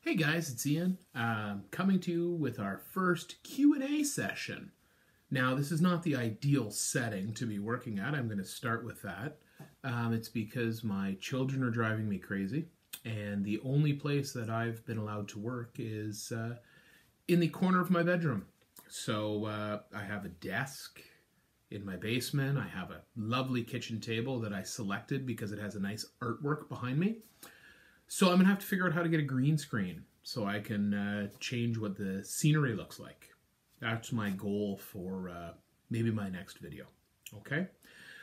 Hey guys, it's Ian, coming to you with our first Q&A session. Now, this is not the ideal setting to be working at. I'm going to start with that. It's because my children are driving me crazy, and the only place that I've been allowed to work is in the corner of my bedroom. So I have a desk in my basement. I have a lovely kitchen table that I selected because it has a nice artwork behind me. So I'm going to have to figure out how to get a green screen so I can change what the scenery looks like. That's my goal for maybe my next video. Okay?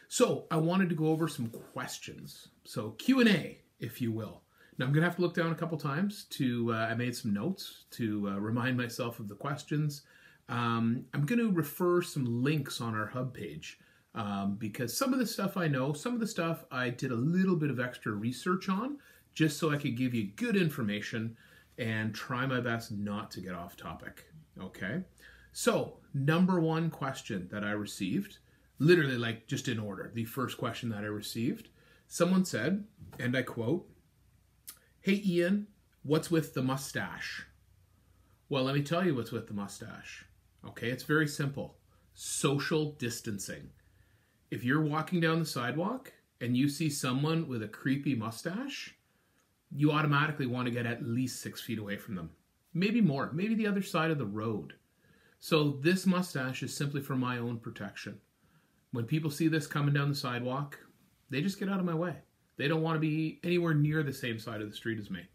So I wanted to go over some questions. So Q&A, if you will. Now I'm going to have to look down a couple times to, I made some notes to remind myself of the questions. I'm going to refer some links on our hub page because some of the stuff I know, some of the stuff I did a little bit of extra research on, just so I could give you good information and try my best not to get off topic, okay? So, number one question that I received, literally like just in order, the first question that I received, someone said, and I quote, "Hey Ian, what's with the mustache?" Well, let me tell you what's with the mustache, okay? It's very simple. Social distancing. If you're walking down the sidewalk and you see someone with a creepy mustache, you automatically want to get at least 6 feet away from them. Maybe more, maybe the other side of the road. So this mustache is simply for my own protection. When people see this coming down the sidewalk, they just get out of my way. They don't want to be anywhere near the same side of the street as me.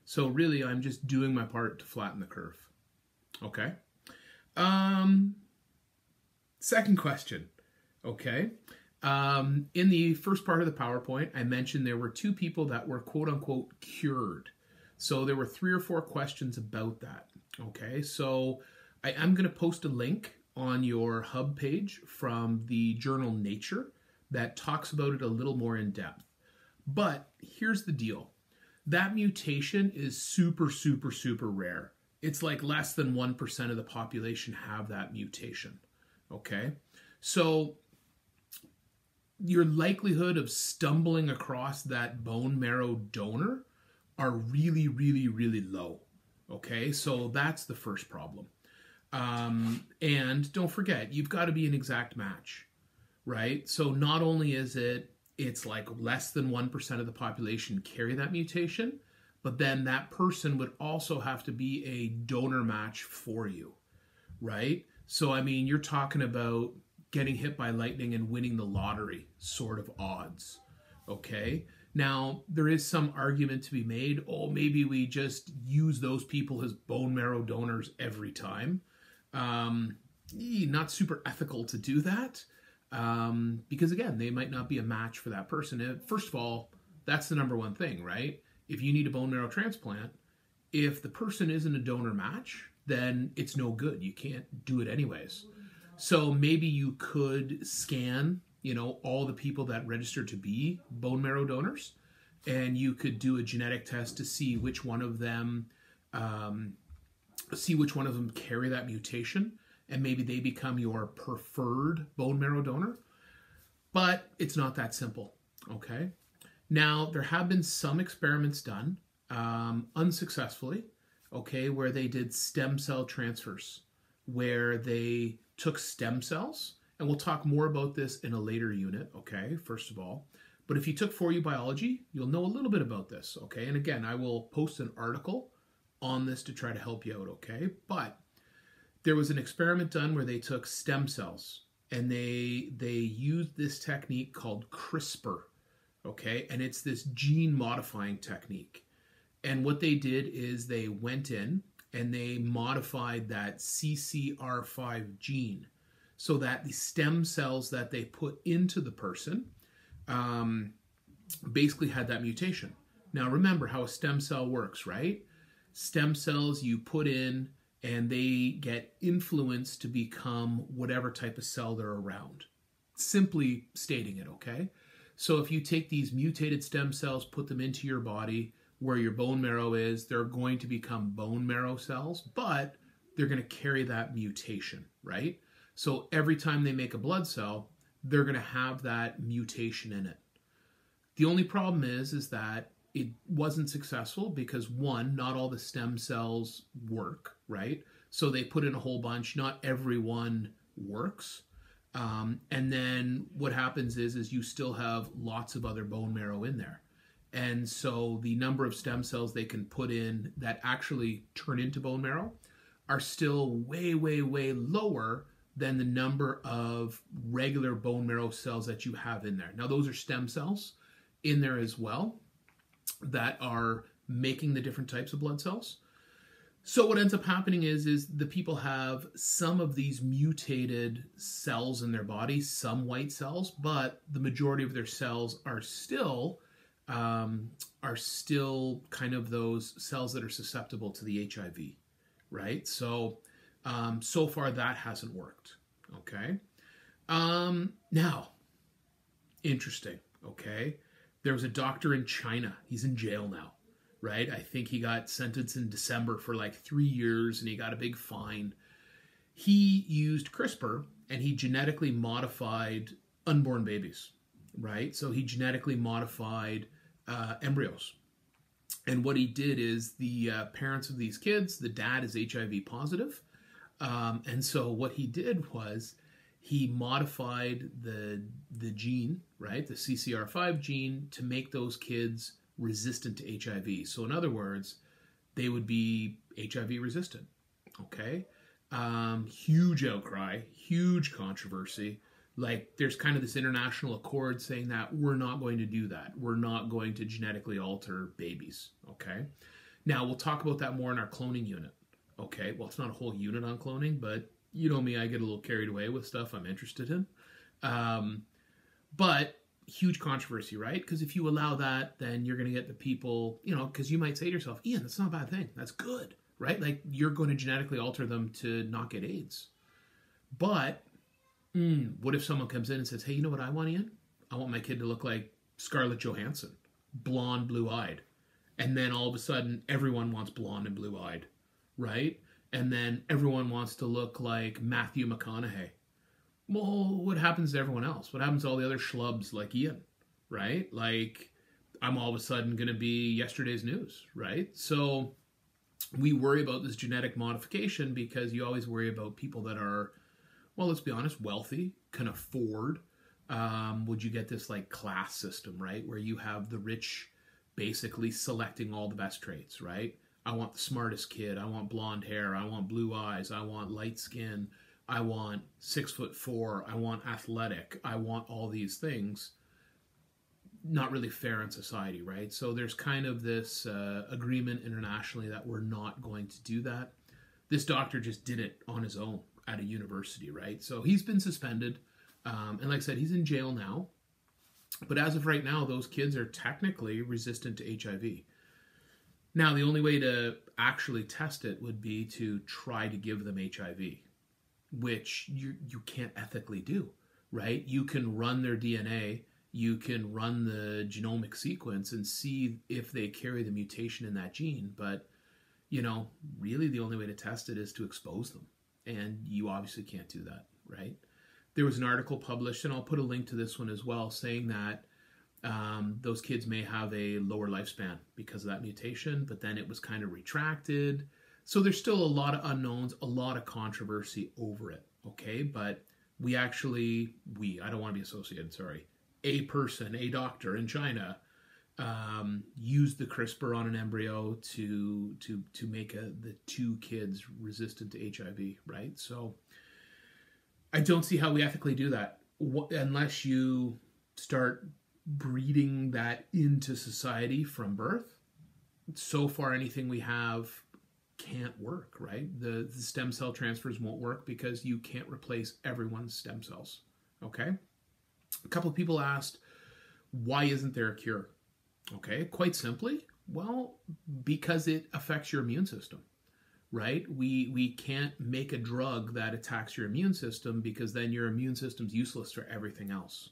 So really, I'm just doing my part to flatten the curve. Okay? Second question. Okay? In the first part of the PowerPoint, I mentioned there were 2 people that were quote-unquote cured. So there were 3 or 4 questions about that. Okay, so I am going to post a link on your hub page from the journal Nature that talks about it a little more in depth. But here's the deal. That mutation is super, super, super rare. It's like less than 1% of the population have that mutation. Okay, so your likelihood of stumbling across that bone marrow donor are really, really, really low. Okay, so that's the first problem. And don't forget, you've got to be an exact match, right? So not only is it's like less than 1% of the population carry that mutation, but then that person would also have to be a donor match for you, right? So, I mean, you're talking about getting hit by lightning and winning the lottery sort of odds, okay? Now, there is some argument to be made, oh, maybe we just use those people as bone marrow donors every time. Not super ethical to do that, because again, they might not be a match for that person. First of all, that's the number one thing, right? If you need a bone marrow transplant, if the person isn't a donor match, then it's no good. You can't do it anyways. So maybe you could scan, all the people that register to be bone marrow donors, and you could do a genetic test to see which one of them, carry that mutation, and maybe they become your preferred bone marrow donor. But it's not that simple, okay? Now, there have been some experiments done, unsuccessfully, okay, where they did stem cell transfers, where they took stem cells, and we'll talk more about this in a later unit, okay, first of all. But if you took 4U biology, you'll know a little bit about this, okay? And again, I will post an article on this to try to help you out, okay? But there was an experiment done where they took stem cells, and they used this technique called CRISPR, okay? And it's this gene-modifying technique. And what they did is they went in and they modified that CCR5 gene so that the stem cells that they put into the person basically had that mutation. Now remember how a stem cell works, right? Stem cells you put in and they get influenced to become whatever type of cell they're around. Simply stating it, okay? So if you take these mutated stem cells, put them into your body, where your bone marrow is, they're going to become bone marrow cells, but they're going to carry that mutation, right? So every time they make a blood cell, they're going to have that mutation in it. The only problem is that it wasn't successful because, one, not all the stem cells work, right? So they put in a whole bunch. Not every one works. And then what happens is you still have lots of other bone marrow in there. And so the number of stem cells they can put in that actually turn into bone marrow are still way, way, way lower than the number of regular bone marrow cells that you have in there. Now, those are stem cells in there as well that are making the different types of blood cells. So what ends up happening is the people have some of these mutated cells in their body, some white cells, but the majority of their cells are still kind of those cells that are susceptible to the HIV, right? So so far that hasn't worked. Okay. Now, interesting. Okay. There was a doctor in China. He's in jail now, right? I think he got sentenced in December for like 3 years and he got a big fine. He used CRISPR and he genetically modified unborn babies, right? So he genetically modified embryos. And what he did is the parents of these kids, the dad is HIV positive. And so what he did was he modified the gene, right, the CCR5 gene, to make those kids resistant to HIV. So in other words, they would be HIV resistant, okay? Huge outcry, huge controversy. Like there's kind of this international accord saying that we're not going to do that. We're not going to genetically alter babies, okay? Now, we'll talk about that more in our cloning unit, okay? Well, it's not a whole unit on cloning, but you know me, I get a little carried away with stuff I'm interested in. But huge controversy, right? Because if you allow that, then you're going to get the people, you know, because you might say to yourself, Ian, that's not a bad thing. That's good, right? Like you're going to genetically alter them to not get AIDS. But what if someone comes in and says, hey, you know what I want, Ian? I want my kid to look like Scarlett Johansson, blonde, blue-eyed. And then all of a sudden, everyone wants blonde and blue-eyed, right? And then everyone wants to look like Matthew McConaughey. Well, what happens to everyone else? What happens to all the other schlubs like Ian, right? Like, I'm all of a sudden going to be yesterday's news, right? So we worry about this genetic modification because you always worry about people that are, well, let's be honest, wealthy, can afford. Would you get this like class system, right? Where you have the rich basically selecting all the best traits, right? I want the smartest kid. I want blonde hair. I want blue eyes. I want light skin. I want 6'4". I want athletic. I want all these things. Not really fair in society, right? So there's kind of this agreement internationally that we're not going to do that. This doctor just did it on his own at a university, right? So he's been suspended. And like I said, he's in jail now. But as of right now, those kids are technically resistant to HIV. Now, the only way to actually test it would be to try to give them HIV, which you can't ethically do, right? You can run their DNA, you can run the genomic sequence and see if they carry the mutation in that gene. But, you know, really the only way to test it is to expose them. And you obviously can't do that, right? There was an article published, and I'll put a link to this one as well, saying that those kids may have a lower lifespan because of that mutation, but then it was kind of retracted. So there's still a lot of unknowns, a lot of controversy over it, okay? But I don't want to be associated, sorry. A person, a doctor in China used the CRISPR on an embryo to make the two kids resistant to HIV, right? So I don't see how we ethically do that unless you start breeding that into society from birth. So far, anything we have can't work, right? The stem cell transfers won't work because you can't replace everyone's stem cells, okay? A couple of people asked, why isn't there a cure? Okay, quite simply, well, because it affects your immune system, right? We can't make a drug that attacks your immune system because then your immune system's useless for everything else,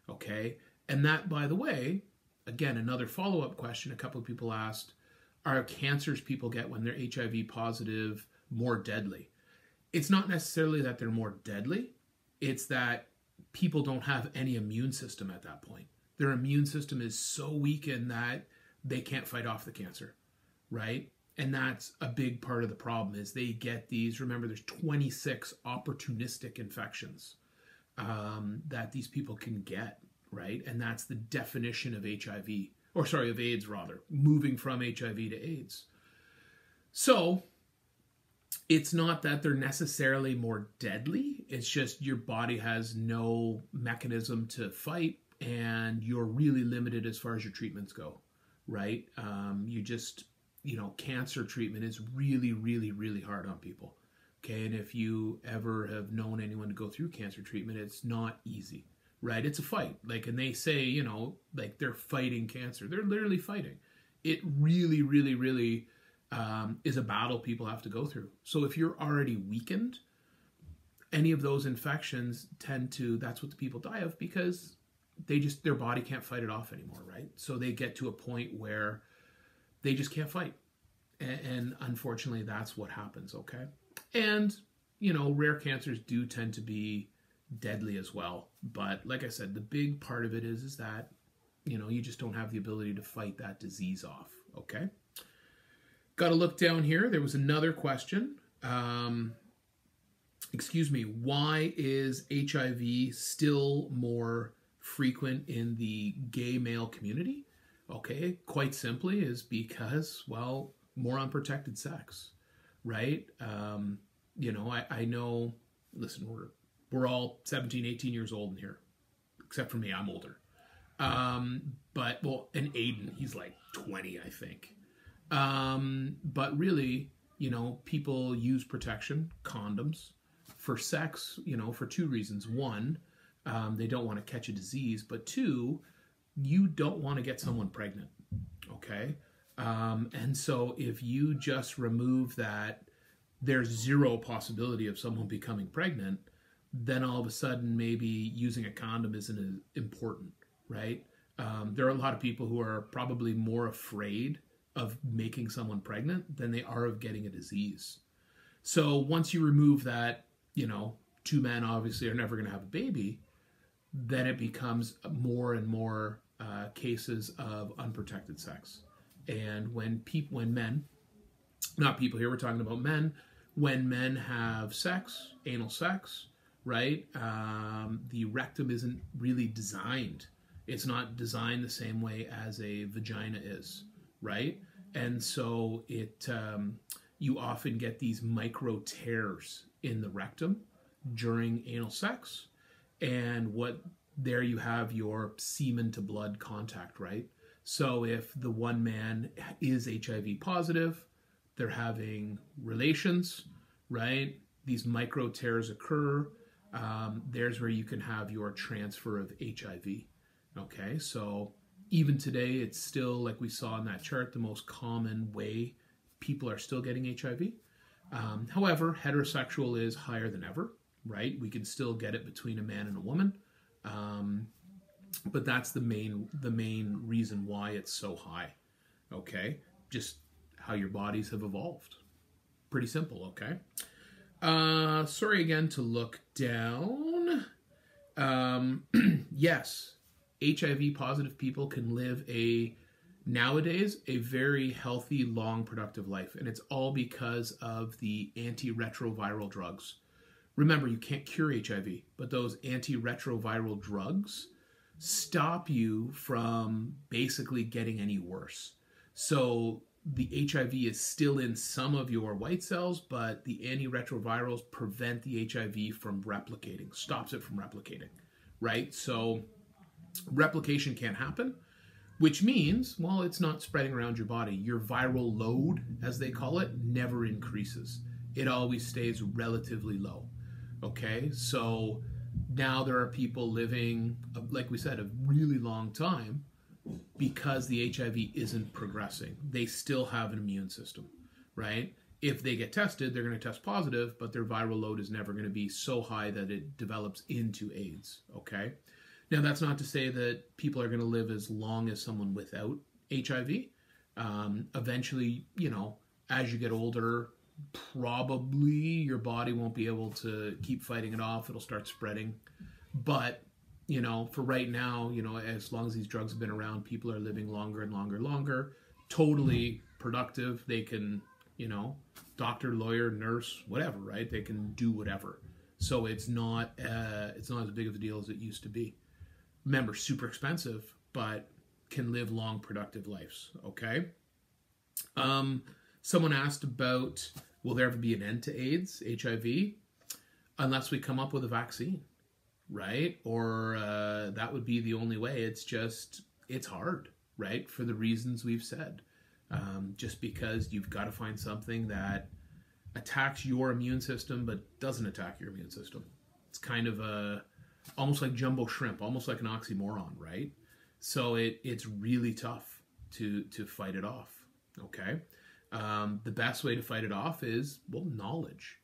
okay? And that, by the way, again, another follow-up question a couple of people asked, are cancers people get when they're HIV positive more deadly? It's not necessarily that they're more deadly. It's that people don't have any immune system at that point. Their immune system is so weakened that they can't fight off the cancer, right? And that's a big part of the problem is they get these, remember there's 26 opportunistic infections that these people can get, right? And that's the definition of HIV, or sorry, of AIDS rather, moving from HIV to AIDS. So it's not that they're necessarily more deadly. It's just your body has no mechanism to fight and you're really limited as far as your treatments go, right? Cancer treatment is really, really, really hard on people. Okay, and if you ever have known anyone to go through cancer treatment, it's not easy, right? It's a fight. And they say, they're fighting cancer. They're literally fighting. It really, really, really is a battle people have to go through. So if you're already weakened, any of those infections that's what the people die of because their body can't fight it off anymore, right? So they get to a point where they just can't fight. And unfortunately, that's what happens, okay? And, rare cancers do tend to be deadly as well. But like I said, the big part of it is that, you just don't have the ability to fight that disease off, okay? Got to look down here. There was another question. Why is HIV still more frequent in the gay male community? Okay, quite simply is because, more unprotected sex, right? I know, listen, we're all 17, 18 years old in here, except for me, I'm older. And Aiden, he's like 20, I think. But really, people use protection, condoms, for sex, for two reasons. One, they don't want to catch a disease, but two, you don't want to get someone pregnant, okay? And so if you just remove that, there's zero possibility of someone becoming pregnant, then all of a sudden maybe using a condom isn't as important, right? There are a lot of people who are probably more afraid of making someone pregnant than they are of getting a disease. So once you remove that, two men obviously are never going to have a baby, then it becomes more and more cases of unprotected sex. And when men, not people here, we're talking about men, when men have sex, anal sex, right, the rectum isn't really designed. It's not designed the same way as a vagina is, right? And so you often get these micro tears in the rectum during anal sex. And there you have your semen to blood contact, right? So if the one man is HIV positive, they're having relations, right? These micro tears occur. There's where you can have your transfer of HIV. Okay, so even today, it's still, like we saw in that chart, the most common way people are still getting HIV. However, heterosexual is higher than ever, right? We can still get it between a man and a woman. But that's the main reason why it's so high, okay? Just how your bodies have evolved. Pretty simple, okay? Sorry again to look down. Yes, HIV positive people can live nowadays a very healthy, long, productive life. And it's all because of the antiretroviral drugs. Remember, you can't cure HIV, but those antiretroviral drugs stop you from basically getting any worse. So the HIV is still in some of your white cells, but the antiretrovirals prevent the HIV from replicating, stops it from replicating, right? So replication can't happen, which means, well, it's not spreading around your body. Your viral load, as they call it, never increases. It always stays relatively low. Okay, so now there are people living, like we said, a really long time because the HIV isn't progressing. They still have an immune system, right? If they get tested, they're going to test positive, but their viral load is never going to be so high that it develops into AIDS, okay? Now, that's not to say that people are going to live as long as someone without HIV. Eventually, as you get older, probably your body won't be able to keep fighting it off. It'll start spreading. But you know, for right now, you know, as long as these drugs have been around, people are living longer and longer, totally productive. They can, you know, doctor, lawyer, nurse, whatever, right? They can do whatever. So it's not as big of a deal as it used to be. Remember, super expensive, but can live long, productive lives, okay? Someone asked about, will there ever be an end to AIDS, HIV? Unless we come up with a vaccine, right? Or that would be the only way. It's hard, right? For the reasons we've said. Just because you've got to find something that attacks your immune system but doesn't attack your immune system. It's kind of almost like jumbo shrimp, almost like an oxymoron, right? So it's really tough to fight it off, okay? The best way to fight it off is, well, knowledge,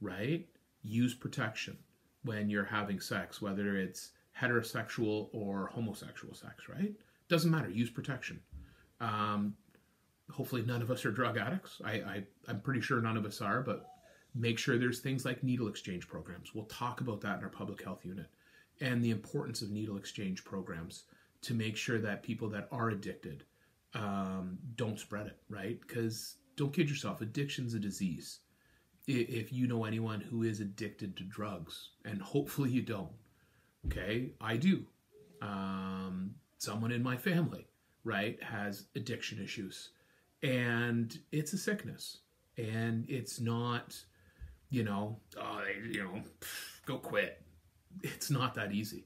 right? Use protection when you're having sex, whether it's heterosexual or homosexual sex, right? Doesn't matter. Use protection. Hopefully none of us are drug addicts. I'm pretty sure none of us are, but make sure there's things like needle exchange programs. We'll talk about that in our public health unit, and the importance of needle exchange programs to make sure that people that are addicted don't spread it, right? Because don't kid yourself, addiction's a disease. If you know anyone who is addicted to drugs, and hopefully you don't, okay? I do. Someone in my family, right, has addiction issues. And it's a sickness. And it's not, go quit. It's not that easy,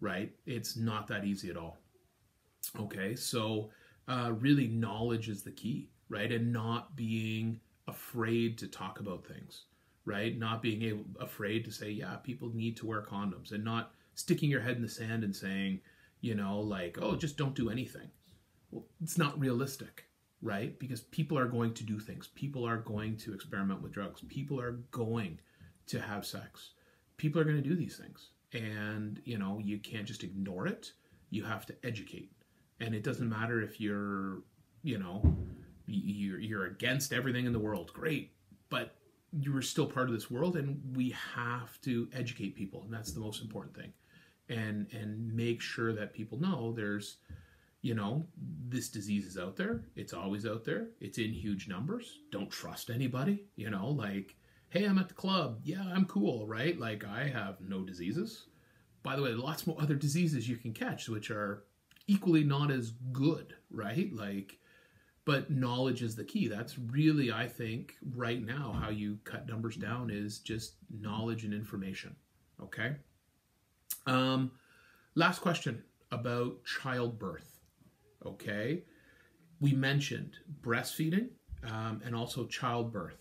right? It's not that easy at all. Okay, so really knowledge is the key, right? And not being afraid to talk about things, right? Not being afraid to say, yeah, people need to wear condoms, and not sticking your head in the sand and saying, oh, just don't do anything. Well, it's not realistic, right? Because people are going to do things. People are going to experiment with drugs. People are going to have sex. People are going to do these things. And, you can't just ignore it. You have to educate. And it doesn't matter if you're against everything in the world. Great. But you're still part of this world, and we have to educate people. And that's the most important thing. And make sure that people know there's, this disease is out there. It's always out there. It's in huge numbers. Don't trust anybody, hey, I'm at the club. Yeah, I'm cool, right? Like, I have no diseases. By the way, lots more other diseases you can catch, which are equally not as good, right? But knowledge is the key. That's really, I think, right now, how you cut numbers down is just knowledge and information, okay? Last question about childbirth, okay? We mentioned breastfeeding and also childbirth.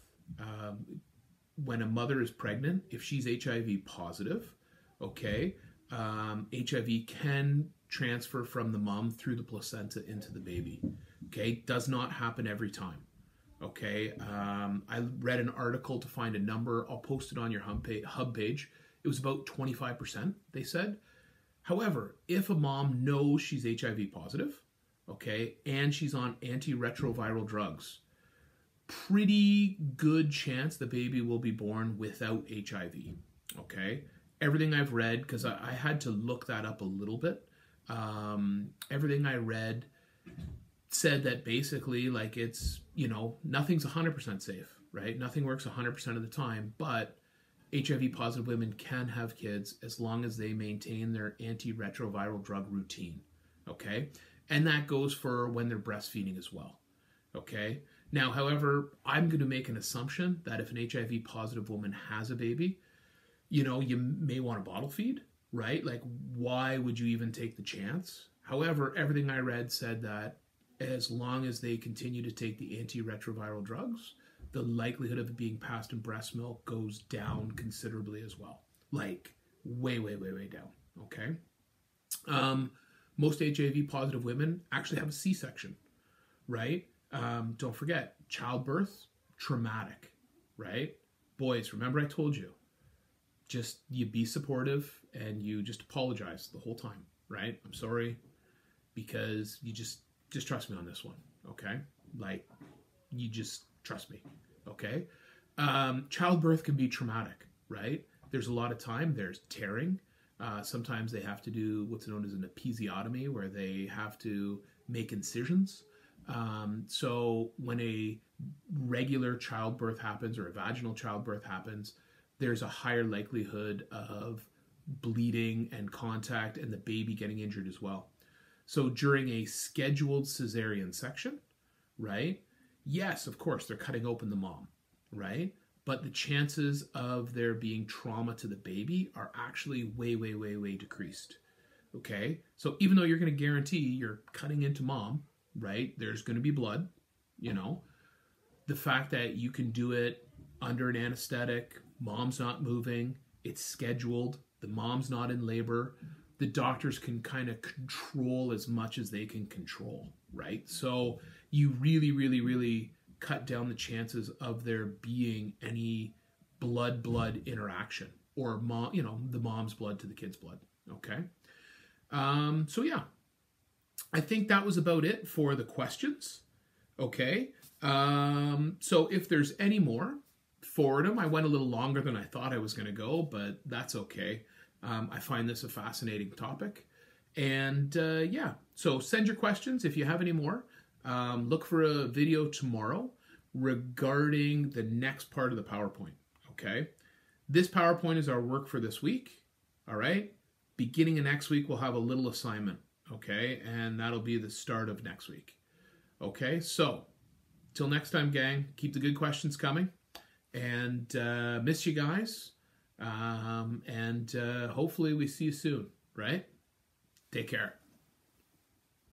When a mother is pregnant, if she's HIV positive, okay, HIV can transfer from the mom through the placenta into the baby, okay? Does not happen every time, okay? I read an article to find a number. I'll post it on your hub page. It was about 25%, they said. However, if a mom knows she's HIV positive, okay, and she's on antiretroviral drugs, pretty good chance the baby will be born without HIV, okay? Everything I've read, because I had to look that up a little bit, everything I read said that basically, it's, nothing's 100% safe, right? Nothing works 100% of the time, but HIV positive women can have kids as long as they maintain their antiretroviral drug routine, okay? And that goes for when they're breastfeeding as well, okay? Now, however, I'm going to make an assumption that if an HIV positive woman has a baby, you may want to bottle feed, right? Why would you even take the chance? However, everything I read said that as long as they continue to take the antiretroviral drugs, the likelihood of it being passed in breast milk goes down considerably as well. Way, way, way, way down, okay? Most HIV positive women actually have a C-section, right? Don't forget, childbirth, traumatic, right? Boys, remember I told you, just you be supportive and you just apologize the whole time, right? I'm sorry, because you just trust me on this one, okay? You just trust me, okay? Childbirth can be traumatic, right? There's a lot of time. There's tearing. Sometimes they have to do what's known as an episiotomy, where they have to make incisions. So when a regular childbirth happens or a vaginal childbirth happens, there's a higher likelihood of bleeding and contact and the baby getting injured as well. So during a scheduled cesarean section, right? Yes, of course, they're cutting open the mom, right? But the chances of there being trauma to the baby are actually way, way, way, way decreased. Okay? So even though you're going to guarantee you're cutting into mom, right? There's going to be blood, you know. The fact that you can do it under an anesthetic, mom's not moving, it's scheduled, the mom's not in labor, the doctors can kind of control as much as they can control, right? So you really, really, really cut down the chances of there being any blood-blood interaction, or the mom's blood to the kid's blood. Okay. So yeah, I think that was about it for the questions. Okay. So if there's any more, forward them. I went a little longer than I thought I was going to go, but that's okay. I find this a fascinating topic. And yeah, so send your questions if you have any more. Look for a video tomorrow regarding the next part of the PowerPoint, okay? This PowerPoint is our work for this week, all right? Beginning of next week, we'll have a little assignment, okay? And that'll be the start of next week, okay? So, till next time, gang, keep the good questions coming. And miss you guys. And hopefully we see you soon, right? Take care.